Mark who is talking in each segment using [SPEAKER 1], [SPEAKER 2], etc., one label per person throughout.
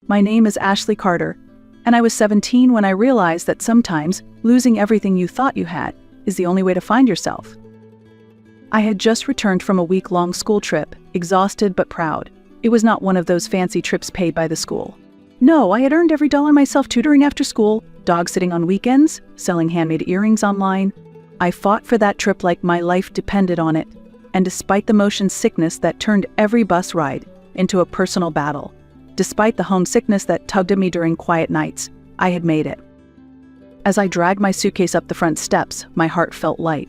[SPEAKER 1] My name is Ashley Carter, and I was 17 when I realized that sometimes losing everything you thought you had is the only way to find yourself. I had just returned from a week-long school trip, exhausted but proud. It was not one of those fancy trips paid by the school. No, I had earned every dollar myself, tutoring after school, dog-sitting on weekends, selling handmade earrings online. I fought for that trip like my life depended on it, and despite the motion sickness that turned every bus ride into a personal battle, despite the homesickness that tugged at me during quiet nights, I had made it. As I dragged my suitcase up the front steps, my heart felt light.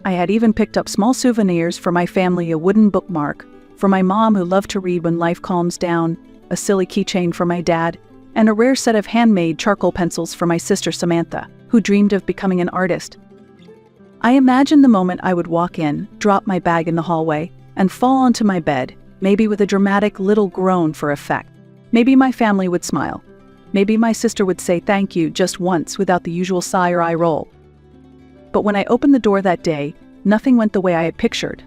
[SPEAKER 1] I had even picked up small souvenirs for my family, a wooden bookmark for my mom who loved to read when life calms down, a silly keychain for my dad, and a rare set of handmade charcoal pencils for my sister Samantha, who dreamed of becoming an artist. I imagined the moment I would walk in, drop my bag in the hallway, and fall onto my bed, maybe with a dramatic little groan for effect. Maybe my family would smile. Maybe my sister would say thank you just once without the usual sigh or eye roll. But when I opened the door that day, nothing went the way I had pictured.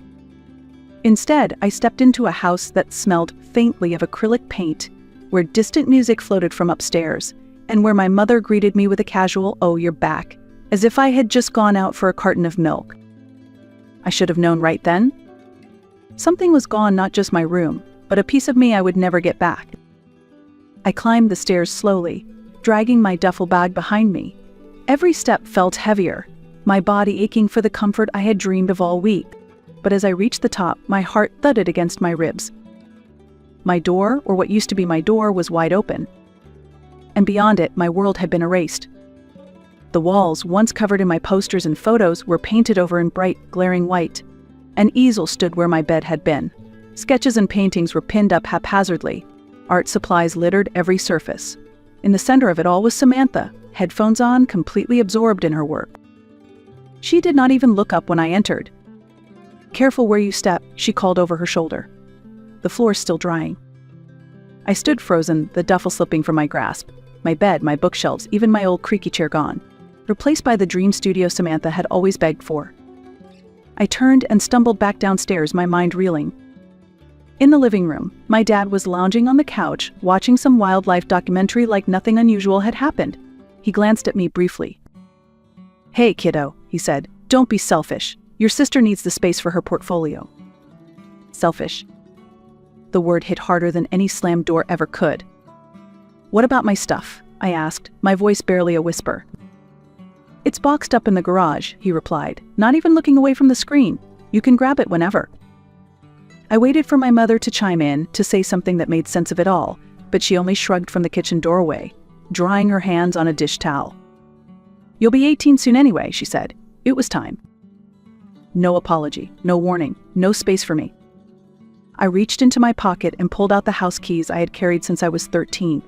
[SPEAKER 1] Instead, I stepped into a house that smelled faintly of acrylic paint, where distant music floated from upstairs, and where my mother greeted me with a casual, "Oh, you're back," as if I had just gone out for a carton of milk. I should have known right then. Something was gone, not just my room, but a piece of me I would never get back. I climbed the stairs slowly, dragging my duffel bag behind me. Every step felt heavier, my body aching for the comfort I had dreamed of all week. But as I reached the top, my heart thudded against my ribs. My door, or what used to be my door, was wide open. And beyond it, my world had been erased. The walls, once covered in my posters and photos, were painted over in bright, glaring white. An easel stood where my bed had been. Sketches and paintings were pinned up haphazardly. Art supplies littered every surface. In the center of it all was Samantha, headphones on, completely absorbed in her work. She did not even look up when I entered. "Careful where you step," she called over her shoulder. The floor is still drying. I stood frozen, the duffel slipping from my grasp. My bed, my bookshelves, even my old creaky chair gone, replaced by the dream studio Samantha had always begged for. I turned and stumbled back downstairs, my mind reeling. In the living room, my dad was lounging on the couch, watching some wildlife documentary like nothing unusual had happened. He glanced at me briefly. "Hey, kiddo," he said, "don't be selfish. Your sister needs the space for her portfolio." Selfish. The word hit harder than any slammed door ever could. "What about my stuff?" I asked, my voice barely a whisper. "It's boxed up in the garage," he replied, not even looking away from the screen. "You can grab it whenever." I waited for my mother to chime in, to say something that made sense of it all, but she only shrugged from the kitchen doorway, drying her hands on a dish towel. "You'll be 18 soon anyway," she said. It was time. No apology, no warning, no space for me. I reached into my pocket and pulled out the house keys I had carried since I was 13.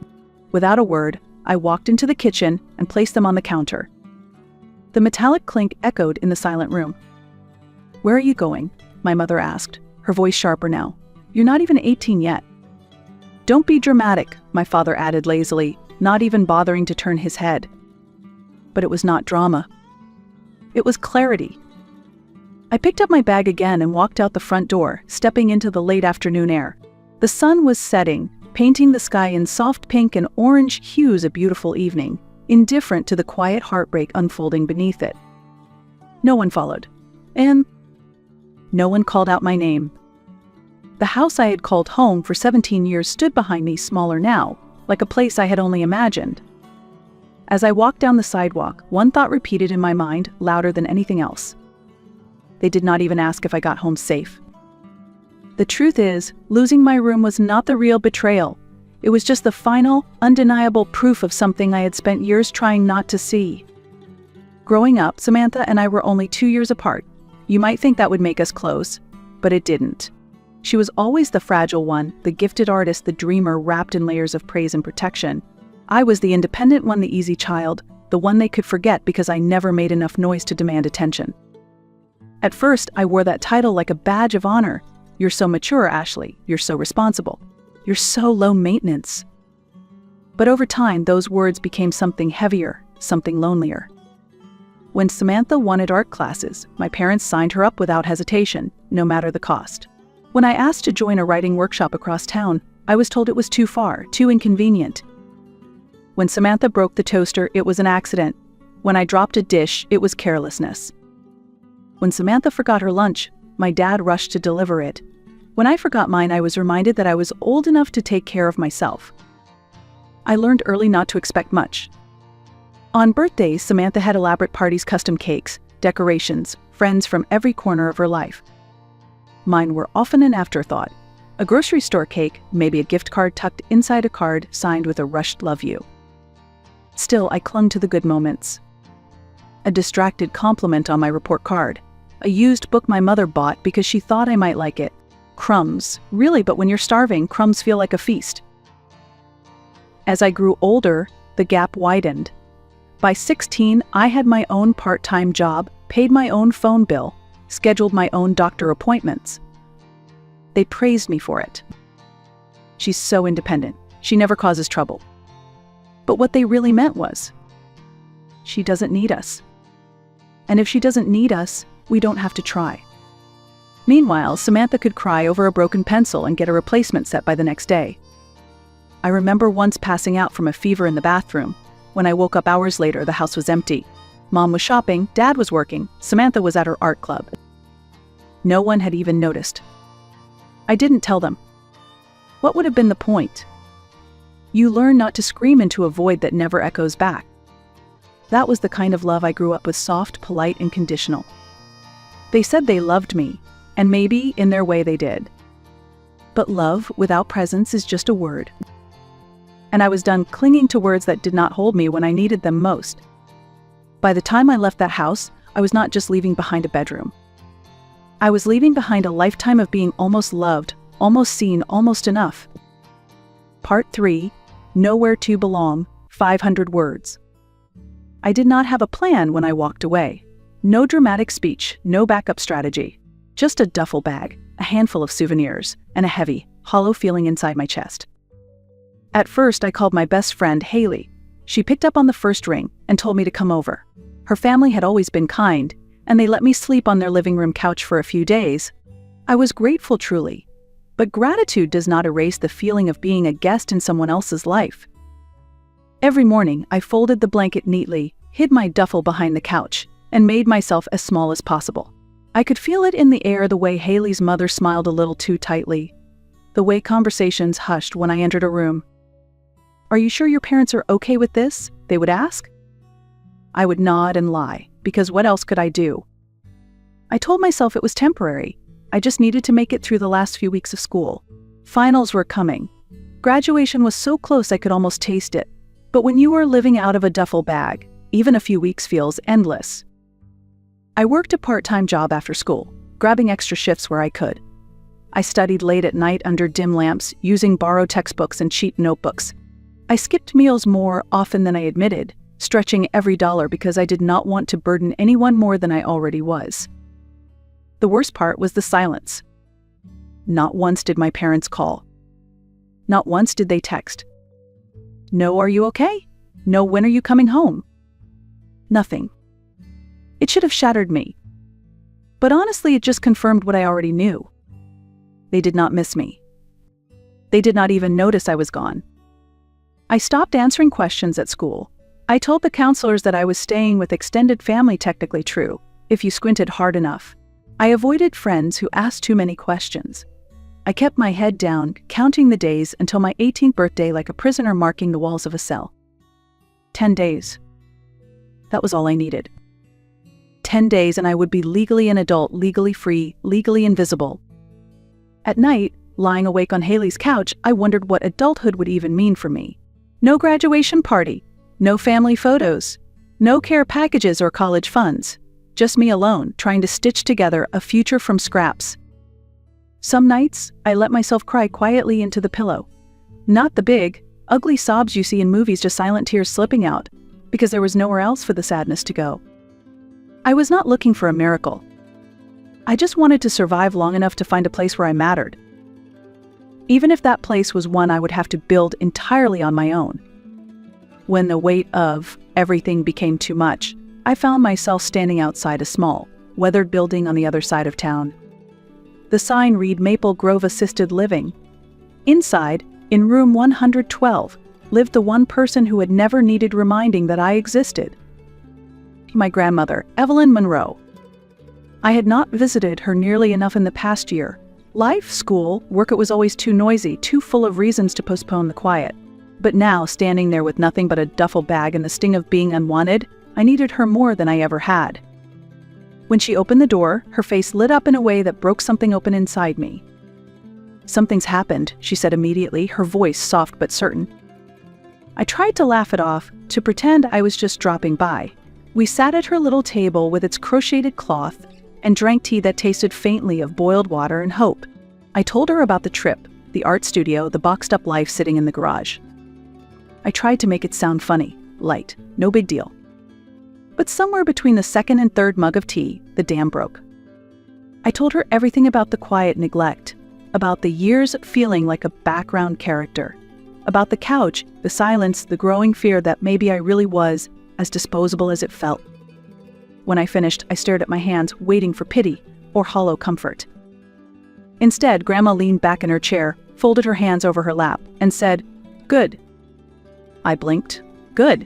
[SPEAKER 1] Without a word, I walked into the kitchen and placed them on the counter. The metallic clink echoed in the silent room. "Where are you going?" my mother asked, her voice sharper now. "You're not even 18 yet." "Don't be dramatic," my father added lazily, not even bothering to turn his head. But it was not drama. It was clarity. I picked up my bag again and walked out the front door, stepping into the late afternoon air. The sun was setting, painting the sky in soft pink and orange hues, a beautiful evening, indifferent to the quiet heartbreak unfolding beneath it. No one followed. And no one called out my name. The house I had called home for 17 years stood behind me, smaller now, like a place I had only imagined. As I walked down the sidewalk, one thought repeated in my mind, louder than anything else. They did not even ask if I got home safe. The truth is, losing my room was not the real betrayal. It was just the final, undeniable proof of something I had spent years trying not to see. Growing up, Samantha and I were only 2 years apart. You might think that would make us close, but it didn't. She was always the fragile one, the gifted artist, the dreamer wrapped in layers of praise and protection. I was the independent one, the easy child, the one they could forget because I never made enough noise to demand attention. At first, I wore that title like a badge of honor. "You're so mature, Ashley. You're so responsible. You're so low maintenance." But over time, those words became something heavier, something lonelier. When Samantha wanted art classes, my parents signed her up without hesitation, no matter the cost. When I asked to join a writing workshop across town, I was told it was too far, too inconvenient. When Samantha broke the toaster, it was an accident. When I dropped a dish, it was carelessness. When Samantha forgot her lunch, my dad rushed to deliver it. When I forgot mine, I was reminded that I was old enough to take care of myself. I learned early not to expect much. On birthdays, Samantha had elaborate parties, custom cakes, decorations, friends from every corner of her life. Mine were often an afterthought. A grocery store cake, maybe a gift card tucked inside a card signed with a rushed "love you." Still, I clung to the good moments. A distracted compliment on my report card. A used book my mother bought because she thought I might like it. Crumbs. Really, but when you're starving, crumbs feel like a feast. As I grew older, the gap widened. By 16, I had my own part-time job, paid my own phone bill, scheduled my own doctor appointments. They praised me for it. She's so independent. She never causes trouble. But what they really meant was, she doesn't need us. And if she doesn't need us, we don't have to try. Meanwhile, Samantha could cry over a broken pencil and get a replacement set by the next day. I remember once passing out from a fever in the bathroom. When I woke up hours later, the house was empty. Mom was shopping, Dad was working, Samantha was at her art club. No one had even noticed. I didn't tell them. What would have been the point? You learn not to scream into a void that never echoes back. That was the kind of love I grew up with, soft, polite, and conditional. They said they loved me, and maybe in their way they did. But love without presence is just a word. And I was done clinging to words that did not hold me when I needed them most. By the time I left that house, I was not just leaving behind a bedroom. I was leaving behind a lifetime of being almost loved, almost seen, almost enough. Part 3, Nowhere to Belong, 500 words. I did not have a plan when I walked away. No dramatic speech, no backup strategy. Just a duffel bag, a handful of souvenirs, and a heavy, hollow feeling inside my chest. At first, I called my best friend, Haley. She picked up on the first ring and told me to come over. Her family had always been kind, and they let me sleep on their living room couch for a few days. I was grateful, truly. But gratitude does not erase the feeling of being a guest in someone else's life. Every morning, I folded the blanket neatly, hid my duffel behind the couch, and made myself as small as possible. I could feel it in the air, the way Haley's mother smiled a little too tightly, the way conversations hushed when I entered a room. "Are you sure your parents are okay with this?" they would ask. I would nod and lie, because what else could I do? I told myself it was temporary. I just needed to make it through the last few weeks of school. Finals were coming. Graduation was so close I could almost taste it. But when you are living out of a duffel bag, even a few weeks feels endless. I worked a part-time job after school, grabbing extra shifts where I could. I studied late at night under dim lamps, using borrowed textbooks and cheap notebooks. I skipped meals more often than I admitted, stretching every dollar because I did not want to burden anyone more than I already was. The worst part was the silence. Not once did my parents call. Not once did they text. No, "Are you okay?" No, "When are you coming home?" Nothing. It should have shattered me. But honestly, it just confirmed what I already knew. They did not miss me. They did not even notice I was gone. I stopped answering questions at school. I told the counselors that I was staying with extended family, technically true, if you squinted hard enough. I avoided friends who asked too many questions. I kept my head down, counting the days until my 18th birthday like a prisoner marking the walls of a cell. 10 days. That was all I needed. 10 days and I would be legally an adult, legally free, legally invisible. At night, lying awake on Haley's couch, I wondered what adulthood would even mean for me. No graduation party, no family photos, no care packages or college funds. Just me alone, trying to stitch together a future from scraps. Some nights, I let myself cry quietly into the pillow. Not the big, ugly sobs you see in movies, just silent tears slipping out, because there was nowhere else for the sadness to go. I was not looking for a miracle. I just wanted to survive long enough to find a place where I mattered. Even if that place was one I would have to build entirely on my own. When the weight of everything became too much, I found myself standing outside a small, weathered building on the other side of town. The sign read Maple Grove Assisted Living. Inside, In room 112 lived the one person who had never needed reminding that I existed. My grandmother, Evelyn Monroe. I had not visited her nearly enough in the past year. Life, school, work, it was always too noisy, too full of reasons to postpone the quiet. But now, standing there with nothing but a duffel bag and the sting of being unwanted, I needed her more than I ever had. When she opened the door, her face lit up in a way that broke something open inside me. "Something's happened," she said immediately, her voice soft but certain. I tried to laugh it off, to pretend I was just dropping by. We sat at her little table with its crocheted cloth and drank tea that tasted faintly of boiled water and hope. I told her about the trip, the art studio, the boxed-up life sitting in the garage. I tried to make it sound funny, light, no big deal. But somewhere between the second and third mug of tea, the dam broke. I told her everything about the quiet neglect, about the years feeling like a background character, about the couch, the silence, the growing fear that maybe I really was as disposable as it felt. When I finished, I stared at my hands, waiting for pity or hollow comfort. Instead, Grandma leaned back in her chair, folded her hands over her lap, and said, "Good." I blinked. "Good."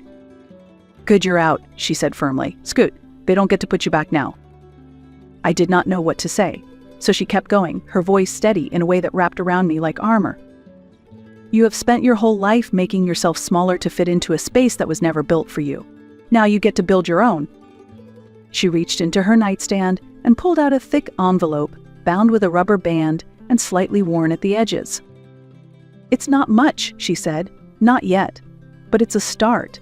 [SPEAKER 1] "Good, you're out," she said firmly. "Scoot, they don't get to put you back now." I did not know what to say, so she kept going, her voice steady in a way that wrapped around me like armor. "You have spent your whole life making yourself smaller to fit into a space that was never built for you. Now you get to build your own." She reached into her nightstand and pulled out a thick envelope, bound with a rubber band and slightly worn at the edges. "It's not much," she said. "Not yet. But it's a start."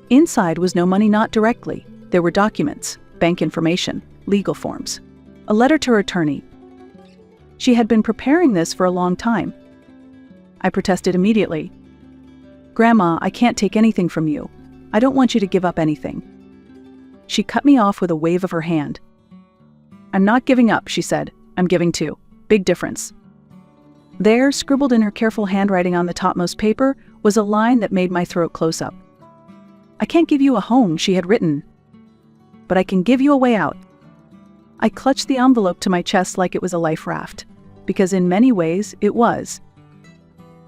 [SPEAKER 1] Inside was no money, not directly. There were documents, bank information, legal forms, a letter to her attorney. She had been preparing this for a long time. I protested immediately. "Grandma, I can't take anything from you. I don't want you to give up anything." She cut me off with a wave of her hand. "I'm not giving up," she said. "I'm giving too. Big difference." There, scribbled in her careful handwriting on the topmost paper, was a line that made my throat close up. "I can't give you a home," she had written, "but I can give you a way out." I clutched the envelope to my chest like it was a life raft, because in many ways it was.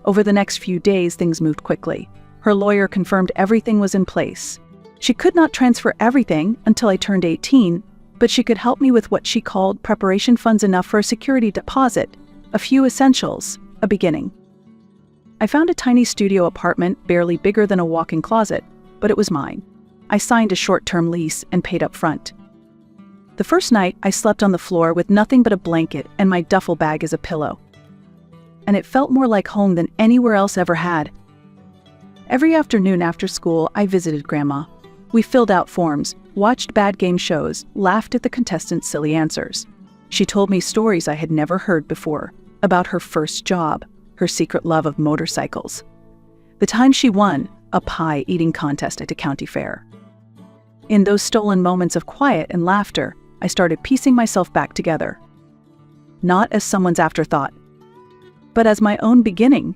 [SPEAKER 1] Over the next few days, things moved quickly. Her lawyer confirmed everything was in place. She could not transfer everything until I turned 18, but she could help me with what she called preparation funds, enough for a security deposit, a few essentials, a beginning. I found a tiny studio apartment, barely bigger than a walk-in closet, but it was mine. I signed a short-term lease and paid up front. The first night, I slept on the floor with nothing but a blanket and my duffel bag as a pillow. And it felt more like home than anywhere else ever had. Every afternoon after school, I visited Grandma. We filled out forms, watched bad game shows, laughed at the contestants' silly answers. She told me stories I had never heard before, about her first job, her secret love of motorcycles, the time she won a pie-eating contest at a county fair. In those stolen moments of quiet and laughter, I started piecing myself back together. Not as someone's afterthought, but as my own beginning.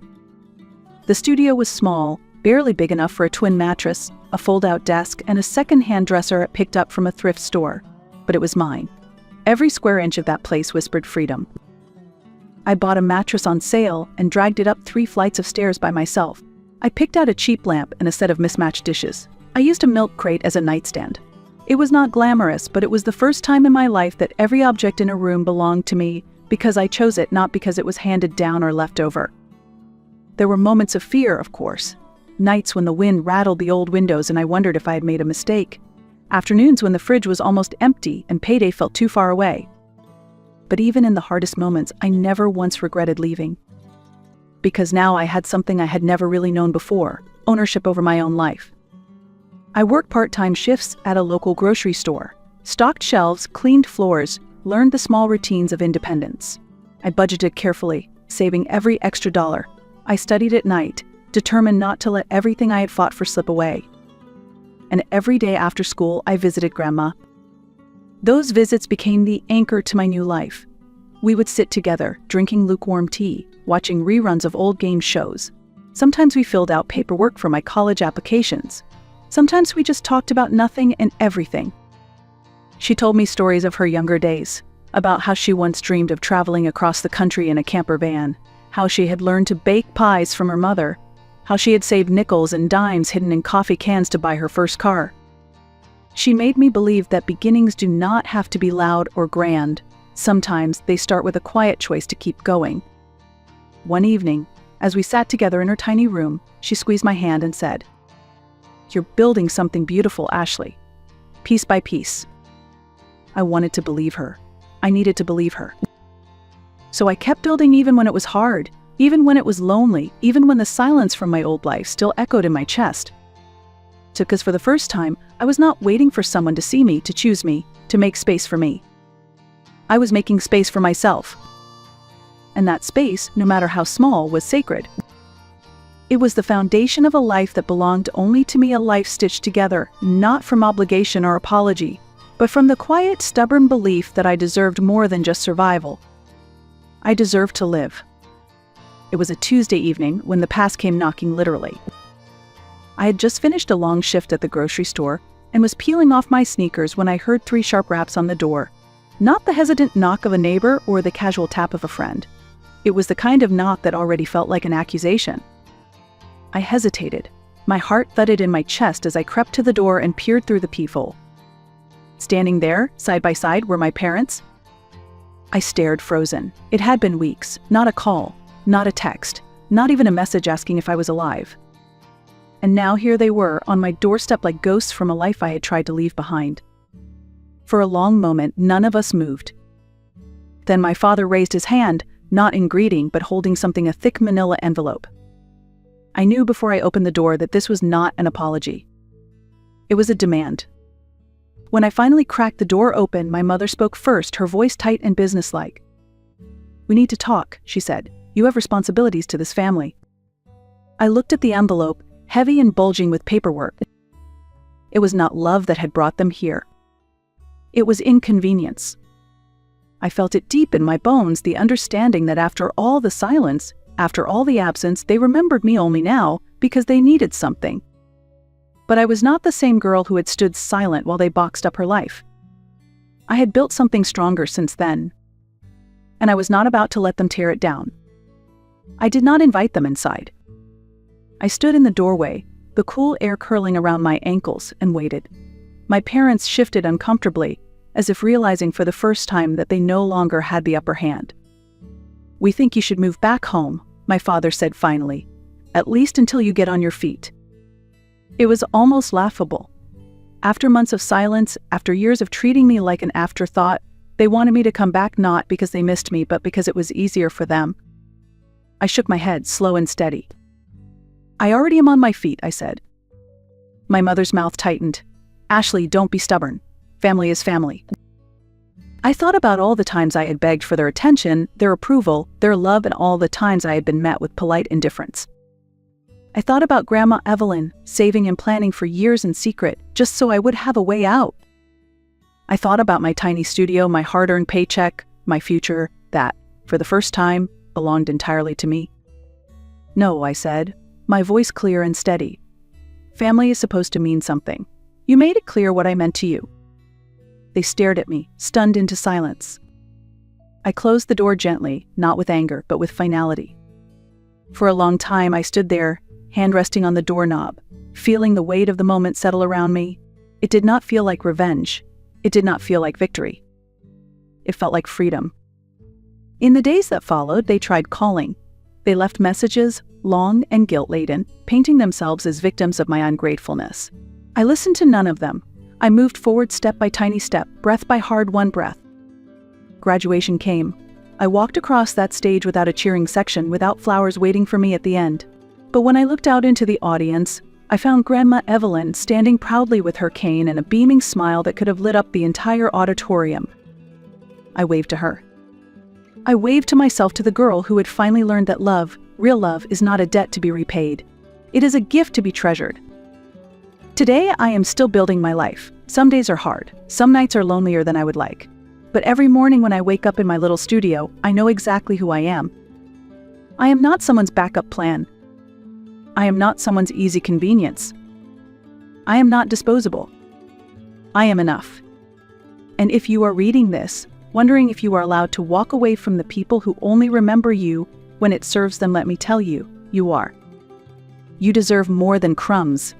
[SPEAKER 1] The studio was small, barely big enough for a twin mattress, a fold-out desk, and a second-hand dresser picked up from a thrift store. But it was mine. Every square inch of that place whispered freedom. I bought a mattress on sale and dragged it up 3 flights of stairs by myself. I picked out a cheap lamp and a set of mismatched dishes. I used a milk crate as a nightstand. It was not glamorous, but it was the first time in my life that every object in a room belonged to me because I chose it, not because it was handed down or left over. There were moments of fear, of course. Nights when the wind rattled the old windows and I wondered if I had made a mistake. Afternoons when the fridge was almost empty and payday felt too far away. But even in the hardest moments, I never once regretted leaving. Because now I had something I had never really known before, ownership over my own life. I worked part-time shifts at a local grocery store, stocked shelves, cleaned floors, learned the small routines of independence. I budgeted carefully, saving every extra dollar. I studied at night, determined not to let everything I had fought for slip away. And every day after school, I visited Grandma. Those visits became the anchor to my new life. We would sit together, drinking lukewarm tea, watching reruns of old game shows. Sometimes we filled out paperwork for my college applications. Sometimes we just talked about nothing and everything. She told me stories of her younger days, about how she once dreamed of traveling across the country in a camper van, how she had learned to bake pies from her mother, how she had saved nickels and dimes hidden in coffee cans to buy her first car. She made me believe that beginnings do not have to be loud or grand. Sometimes they start with a quiet choice to keep going. One evening, as we sat together in her tiny room, she squeezed my hand and said, "You're building something beautiful, Ashley. Piece by piece." I wanted to believe her. I needed to believe her. So I kept building even when it was hard, even when it was lonely, even when the silence from my old life still echoed in my chest. Because for the first time, I was not waiting for someone to see me, to choose me, to make space for me. I was making space for myself. And that space, no matter how small, was sacred. It was the foundation of a life that belonged only to me, a life stitched together, not from obligation or apology, but from the quiet, stubborn belief that I deserved more than just survival. I deserved to live. It was a Tuesday evening when the past came knocking, literally. I had just finished a long shift at the grocery store and was peeling off my sneakers when I heard 3 sharp raps on the door. Not the hesitant knock of a neighbor or the casual tap of a friend. It was the kind of knock that already felt like an accusation. I hesitated. My heart thudded in my chest as I crept to the door and peered through the peephole. Standing there, side by side, were my parents. I stared, frozen. It had been weeks. Not a call, not a text, not even a message asking if I was alive. And now here they were, on my doorstep like ghosts from a life I had tried to leave behind. For a long moment, none of us moved. Then my father raised his hand, not in greeting, but holding something, a thick manila envelope. I knew before I opened the door that this was not an apology. It was a demand. When I finally cracked the door open, my mother spoke first, her voice tight and businesslike. "We need to talk," she said. "You have responsibilities to this family." I looked at the envelope, heavy and bulging with paperwork. It was not love that had brought them here. It was inconvenience. I felt it deep in my bones, the understanding that after all the silence, after all the absence, they remembered me only now because they needed something. But I was not the same girl who had stood silent while they boxed up her life. I had built something stronger since then. And I was not about to let them tear it down. I did not invite them inside. I stood in the doorway, the cool air curling around my ankles, and waited. My parents shifted uncomfortably, as if realizing for the first time that they no longer had the upper hand. "We think you should move back home," my father said finally, "at least until you get on your feet." It was almost laughable. After months of silence, after years of treating me like an afterthought, they wanted me to come back, not because they missed me, but because it was easier for them. I shook my head, slow and steady. "I already am on my feet," I said. My mother's mouth tightened. "Ashley, don't be stubborn. Family is family." I thought about all the times I had begged for their attention, their approval, their love, and all the times I had been met with polite indifference. I thought about Grandma Evelyn, saving and planning for years in secret, just so I would have a way out. I thought about my tiny studio, my hard-earned paycheck, my future, that, for the first time, belonged entirely to me. "No," I said, my voice clear and steady. "Family is supposed to mean something. You made it clear what I meant to you." They stared at me, stunned into silence. I closed the door gently, not with anger, but with finality. For a long time I stood there, hand resting on the doorknob, feeling the weight of the moment settle around me. It did not feel like revenge. It did not feel like victory. It felt like freedom. In the days that followed, they tried calling. They left messages, long and guilt-laden, painting themselves as victims of my ungratefulness. I listened to none of them. I moved forward step by tiny step, breath by hard-won breath. Graduation came. I walked across that stage without a cheering section, without flowers waiting for me at the end. But when I looked out into the audience, I found Grandma Evelyn standing proudly with her cane and a beaming smile that could have lit up the entire auditorium. I waved to her. I waved to myself, to the girl who had finally learned that love, real love, is not a debt to be repaid. It is a gift to be treasured. Today, I am still building my life. Some days are hard. Some nights are lonelier than I would like. But every morning when I wake up in my little studio, I know exactly who I am. I am not someone's backup plan. I am not someone's easy convenience. I am not disposable. I am enough. And if you are reading this, wondering if you are allowed to walk away from the people who only remember you When it serves them, let me tell you, you are. You deserve more than crumbs.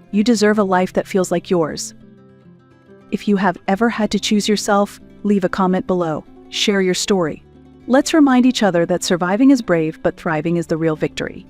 [SPEAKER 1] You deserve a life that feels like yours. If you have ever had to choose yourself, leave a comment below. Share your story. Let's remind each other that surviving is brave, but thriving is the real victory.